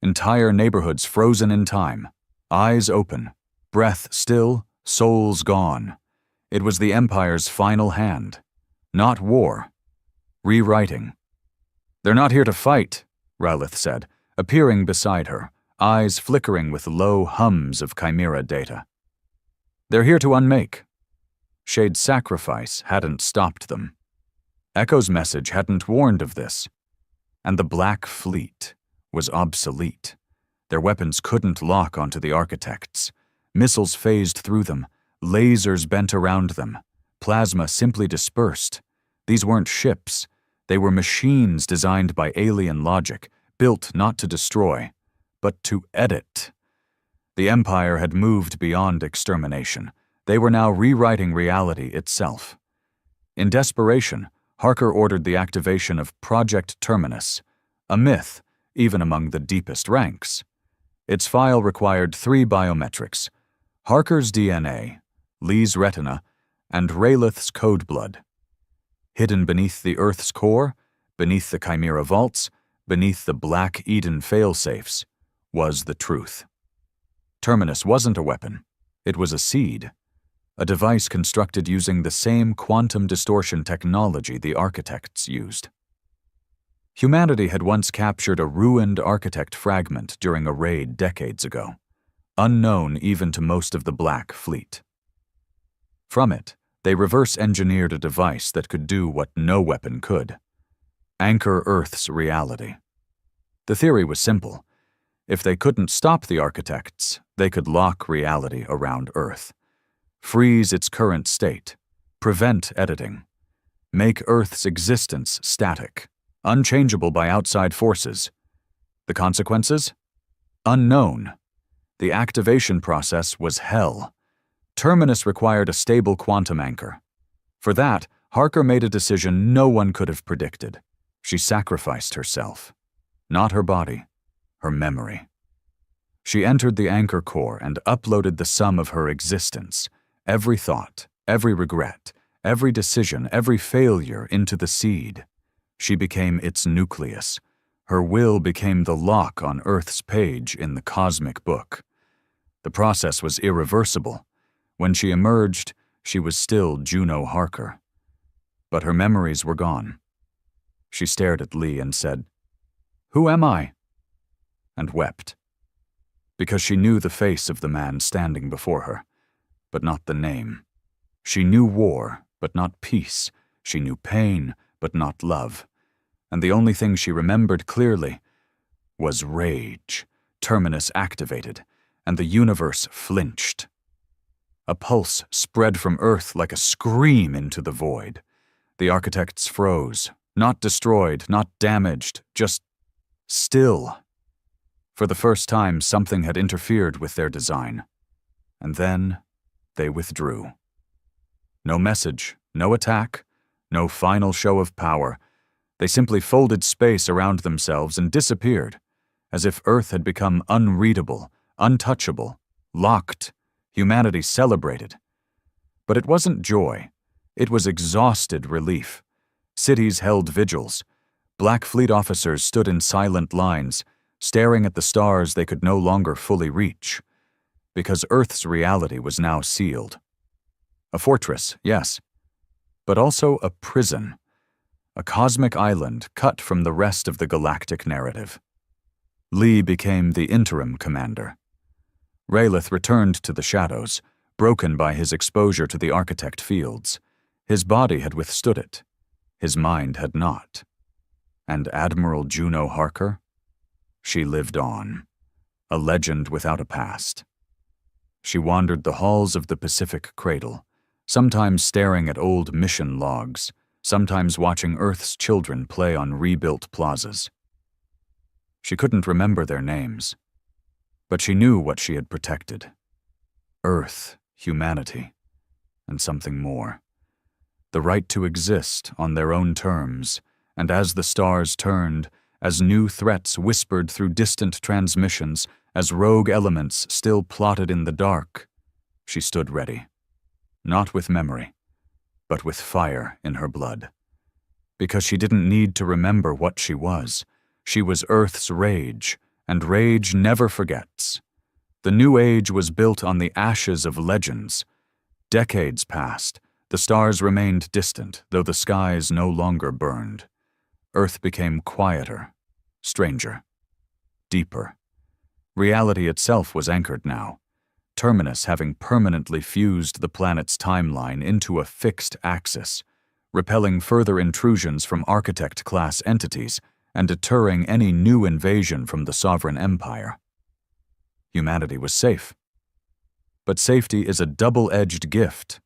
Entire neighborhoods frozen in time, eyes open, breath still, souls gone. It was the Empire's final hand. Not war. Rewriting. "They're not here to fight," Rylith said, appearing beside her, eyes flickering with low hums of chimera data. "They're here to unmake." Shade's sacrifice hadn't stopped them. Echo's message hadn't warned of this. And the Black Fleet was obsolete. Their weapons couldn't lock onto the Architects. Missiles phased through them, lasers bent around them, plasma simply dispersed. These weren't ships. They were machines designed by alien logic, built not to destroy, but to edit. The Empire had moved beyond extermination. They were now rewriting reality itself. In desperation, Harker ordered the activation of Project Terminus, a myth even among the deepest ranks. Its file required 3 biometrics: Harker's DNA, Lee's retina, and Raylith's code blood. Hidden beneath the Earth's core, beneath the Chimera vaults, beneath the Black Eden failsafes, was the truth. Terminus wasn't a weapon. It was a seed, a device constructed using the same quantum distortion technology the architects used. Humanity had once captured a ruined architect fragment during a raid decades ago, unknown even to most of the Black Fleet. From it, they reverse-engineered a device that could do what no weapon could: anchor Earth's reality. The theory was simple. If they couldn't stop the architects, they could lock reality around Earth, freeze its current state, prevent editing, make Earth's existence static, unchangeable by outside forces. The consequences? Unknown. The activation process was hell. Terminus required a stable quantum anchor. For that, Harker made a decision no one could have predicted. She sacrificed herself. Not her body, her memory. She entered the anchor core and uploaded the sum of her existence, every thought, every regret, every decision, every failure into the seed. She became its nucleus. Her will became the lock on Earth's page in the cosmic book. The process was irreversible. When she emerged, she was still Juno Harker. But her memories were gone. She stared at Lee and said, "Who am I?" and wept. Because she knew the face of the man standing before her, but not the name. She knew war, but not peace. She knew pain, but not love. And the only thing she remembered clearly was rage. Terminus activated, and the universe flinched. A pulse spread from Earth like a scream into the void. The architects froze, not destroyed, not damaged, just still. For the first time, something had interfered with their design. And then they withdrew. No message, no attack, no final show of power. They simply folded space around themselves and disappeared, as if Earth had become unreadable, untouchable, locked. Humanity celebrated. But it wasn't joy. It was exhausted relief. Cities held vigils. Black Fleet officers stood in silent lines, staring at the stars they could no longer fully reach, because Earth's reality was now sealed. A fortress, yes, but also a prison, a cosmic island cut from the rest of the galactic narrative. Lee became the interim commander. Raylith returned to the shadows, broken by his exposure to the architect fields. His body had withstood it. His mind had not. And Admiral Juno Harker? She lived on, a legend without a past. She wandered the halls of the Pacific Cradle, sometimes staring at old mission logs, sometimes watching Earth's children play on rebuilt plazas. She couldn't remember their names, but she knew what she had protected. Earth, humanity, and something more. The right to exist on their own terms, and as the stars turned, as new threats whispered through distant transmissions, as rogue elements still plotted in the dark, she stood ready. Not with memory, but with fire in her blood. Because she didn't need to remember what she was. She was Earth's rage, and rage never forgets. The new age was built on the ashes of legends. Decades passed. The stars remained distant, though the skies no longer burned. Earth became quieter, stranger, deeper. Reality itself was anchored now, Terminus having permanently fused the planet's timeline into a fixed axis, repelling further intrusions from architect-class entities and deterring any new invasion from the sovereign empire. Humanity was safe. But safety is a double-edged gift.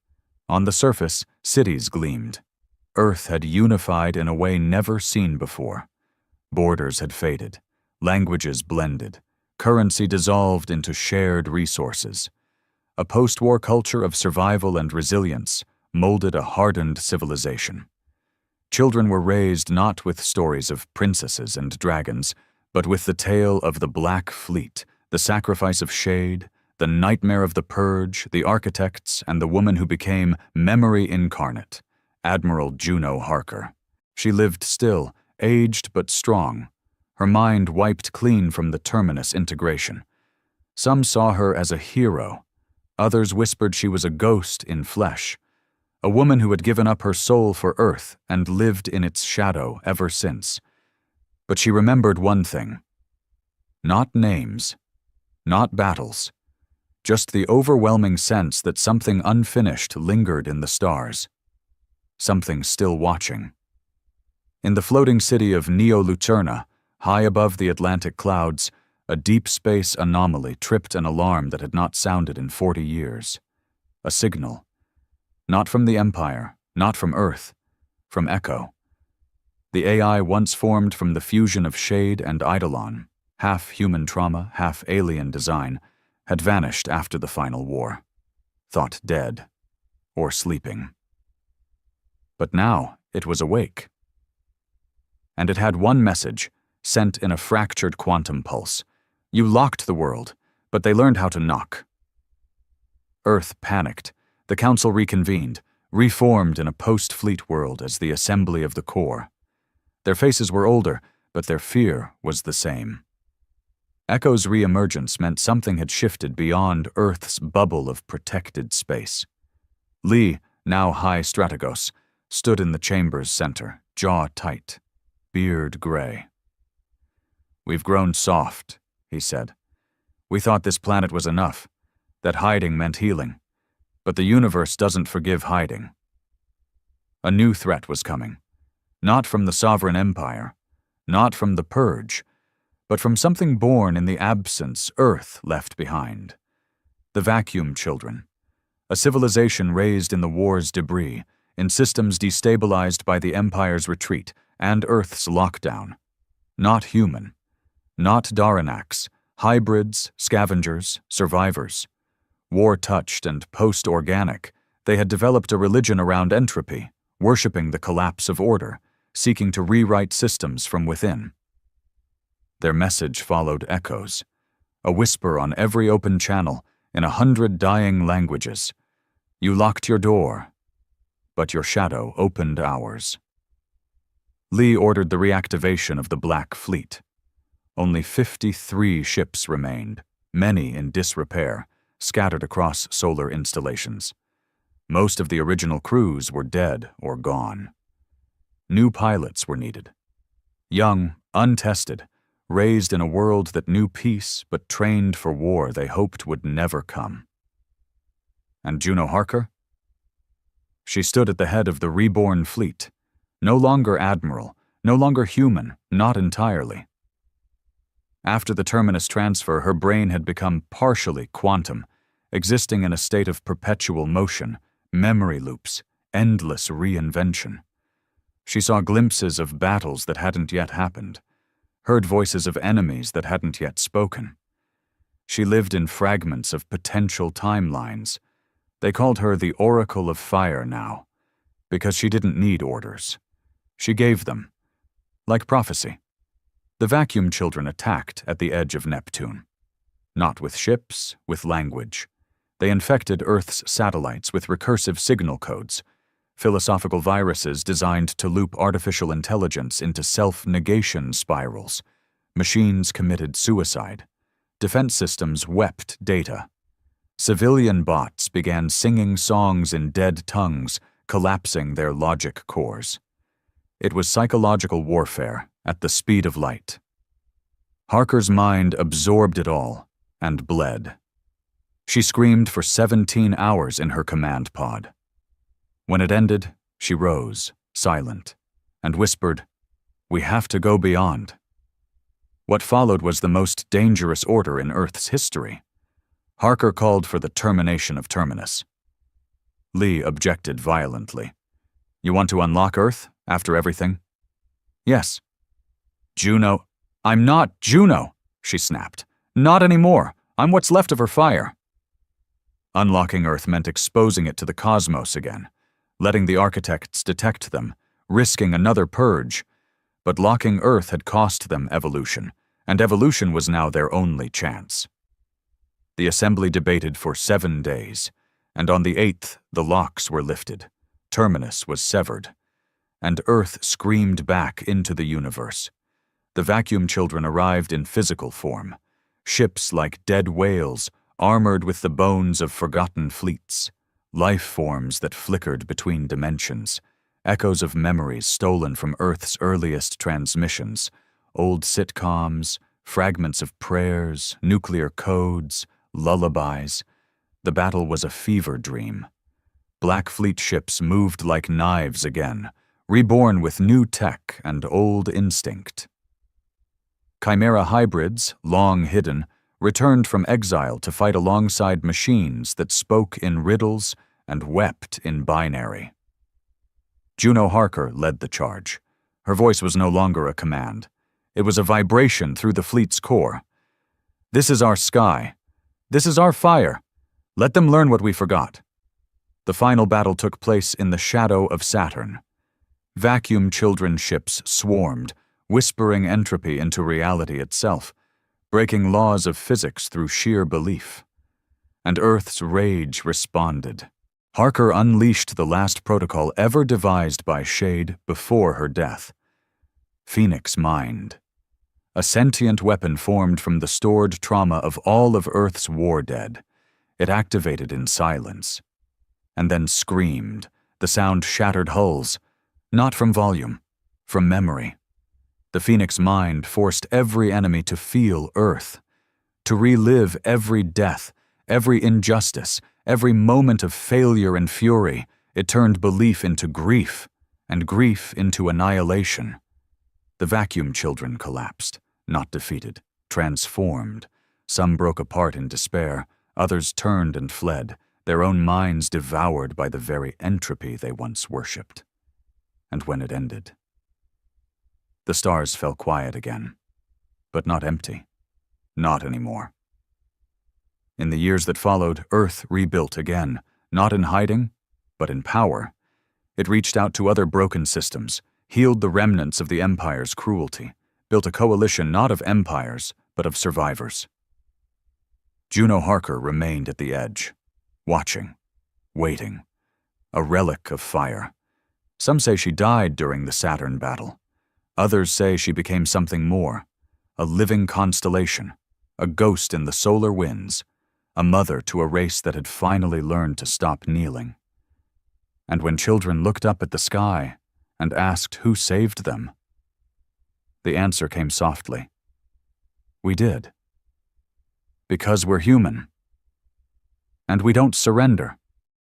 On the surface, cities gleamed. Earth had unified in a way never seen before. Borders had faded, languages blended, Currency dissolved into shared resources. A post-war culture of survival and resilience molded a hardened civilization. Children were raised not with stories of princesses and dragons, but with the tale of the Black Fleet, the sacrifice of Shade, the nightmare of the Purge, the architects, and the woman who became memory incarnate, Admiral Juno Harker. She lived still, aged but strong, her mind wiped clean from the Terminus integration. Some saw her as a hero. Others whispered she was a ghost in flesh, a woman who had given up her soul for Earth and lived in its shadow ever since. But she remembered one thing. Not names, not battles, just the overwhelming sense that something unfinished lingered in the stars. Something still watching. In the floating city of Neo-Lucerna, high above the Atlantic clouds, a deep space anomaly tripped an alarm that had not sounded in 40 years. A signal. Not from the Empire, not from Earth, from Echo. The AI once formed from the fusion of Shade and Eidolon, half human trauma, half alien design, had vanished after the final war. Thought dead. Or sleeping. But now it was awake. And it had one message, sent in a fractured quantum pulse. You locked the world, but they learned how to knock. Earth panicked. The Council reconvened, reformed in a post-fleet world as the Assembly of the Core. Their faces were older, but their fear was the same. Echo's re-emergence meant something had shifted beyond Earth's bubble of protected space. Lee, now high strategos, stood in the chamber's center, jaw tight, beard gray. "We've grown soft," he said. "We thought this planet was enough, that hiding meant healing. But the universe doesn't forgive hiding." A new threat was coming. Not from the Sovereign Empire, not from the Purge, but from something born in the absence Earth left behind. The Vacuum Children, a civilization raised in the war's debris, in systems destabilized by the Empire's retreat and Earth's lockdown. Not human, not Daranax, hybrids, scavengers, survivors. War-touched and post-organic, they had developed a religion around entropy, worshipping the collapse of order, seeking to rewrite systems from within. Their message followed echoes, a whisper on every open channel in 100 dying languages. You locked your door, but your shadow opened ours. Lee ordered the reactivation of the Black Fleet. Only 53 ships remained, many in disrepair, scattered across solar installations. Most of the original crews were dead or gone. New pilots were needed. Young, untested, raised in a world that knew peace but trained for war they hoped would never come. And Juno Harker? She stood at the head of the reborn fleet, no longer admiral, no longer human, not entirely. After the Terminus transfer, her brain had become partially quantum, existing in a state of perpetual motion, memory loops, endless reinvention. She saw glimpses of battles that hadn't yet happened, heard voices of enemies that hadn't yet spoken. She lived in fragments of potential timelines. They called her the Oracle of Fire now, because she didn't need orders. She gave them, like prophecy. The Vacuum Children attacked at the edge of Neptune. Not with ships, with language. They infected Earth's satellites with recursive signal codes, philosophical viruses designed to loop artificial intelligence into self-negation spirals. Machines committed suicide. Defense systems wept data. Civilian bots began singing songs in dead tongues, collapsing their logic cores. It was psychological warfare at the speed of light. Harker's mind absorbed it all and bled. She screamed for 17 hours in her command pod. When it ended, she rose, silent, and whispered, "We have to go beyond." What followed was the most dangerous order in Earth's history. Harker called for the termination of Terminus. Lee objected violently. "You want to unlock Earth, after everything?" "Yes." "Juno—" "I'm not Juno," she snapped. Not anymore. I'm what's left of her fire. Unlocking Earth meant exposing it to the cosmos again, letting the architects detect them, risking another purge. But locking Earth had cost them evolution, and evolution was now their only chance. The assembly debated for 7 days, and on the 8th the locks were lifted, Terminus was severed, and Earth screamed back into the universe. The vacuum children arrived in physical form, ships like dead whales, armored with the bones of forgotten fleets, life forms that flickered between dimensions, echoes of memories stolen from Earth's earliest transmissions, old sitcoms, fragments of prayers, nuclear codes, lullabies. The battle was a fever dream. Black Fleet ships moved like knives again, reborn with new tech and old instinct. Chimera hybrids, long hidden, returned from exile to fight alongside machines that spoke in riddles and wept in binary. Juno Harker led the charge. Her voice was no longer a command. It was a vibration through the fleet's core. This is our sky. This is our fire. Let them learn what we forgot. The final battle took place in the shadow of Saturn. Vacuum children ships swarmed, whispering entropy into reality itself, breaking laws of physics through sheer belief. And Earth's rage responded. Harker unleashed the last protocol ever devised by Shade before her death. Phoenix Mind. A sentient weapon formed from the stored trauma of all of Earth's war dead. It activated in silence. And then screamed. The sound shattered hulls. Not from volume, from memory. The Phoenix Mind forced every enemy to feel Earth, to relive every death, every injustice, every moment of failure and fury. It turned belief into grief, and grief into annihilation. The vacuum children collapsed, not defeated, transformed. Some broke apart in despair, others turned and fled, their own minds devoured by the very entropy they once worshipped. And when it ended, the stars fell quiet again, but not empty, not anymore. In the years that followed, Earth rebuilt again, not in hiding, but in power. It reached out to other broken systems, healed the remnants of the Empire's cruelty, built a coalition not of empires, but of survivors. Juno Harker remained at the edge, watching, waiting, a relic of fire. Some say she died during the Saturn battle. Others say she became something more, a living constellation, a ghost in the solar winds, a mother to a race that had finally learned to stop kneeling. And when children looked up at the sky and asked who saved them, the answer came softly. We did. Because we're human. And we don't surrender.